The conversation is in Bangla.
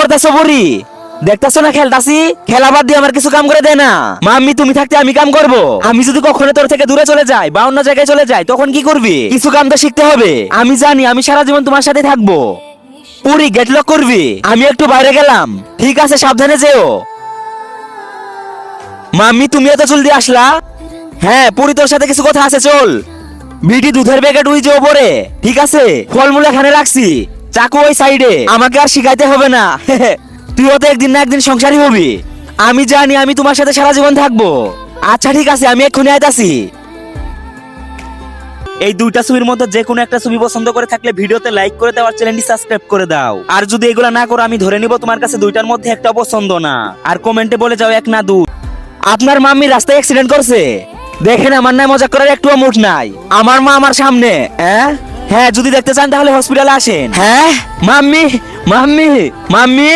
করতেছো বুড়ি? দেখতেছো না খেলতাছি? খেলা বাদ দিয়ে আমার কিছু কাম করে দে না। মাম্মি তুমি থাকতে আমি কাম করব? আমি যদি কখনো তোর থেকে দূরে চলে যাই বা অন্য জায়গায় চলে যাই তখন কি করবি? কিছু কাম তো শিখতে হবে। আমি জানি আমি সারা জীবন তোমার সাথে থাকবো। পুরি গেট লক করবি? আমি একটু বাইরে গেলাম। ঠিক আছে, সাবধানে যেও। মাম্মি তুমি এত জলদি আসলা? হ্যাঁ পুরি, তোর সাথে কিছু কথা আছে, চল। বিটি দুধের প্যাকেট উই যে ওপরে। ঠিক আছে, ফলমূল এখানে রাখছি, চাকু ওই সাইডে। আমাকে আর শিখাইতে হবে না। তুইও তো একদিন না একদিন সংসারী হবি। আমি জানি আমি তোমার সাথে সারা জীবন থাকবো। আচ্ছা ঠিক আছে, আমি এক্ষুনি আইতাছি। এই দুইটা ছবির মধ্যে যে কোনো একটা ছবি পছন্দ করে থাকলে ভিডিওতে লাইক করে দাও আর চ্যানেলটি সাবস্ক্রাইব করে দাও। আর যদি এগুলা না করো আমি ধরে নিব তোমার কাছে দুইটার মধ্যে একটা পছন্দ না। আর কমেন্টে বলে যাও এক না দুই। আপনার মাম্মি রাস্তায় অ্যাক্সিডেন্ট করছে, দেখেন আমার নাই মজা করার একটুও মুড নাই। আমার মা আমার সামনে। হ্যাঁ যদি দেখতে চান তাহলে হসপিটালে আসেন। হ্যাঁ মাম্মি, মাম্মি, মাম্মি।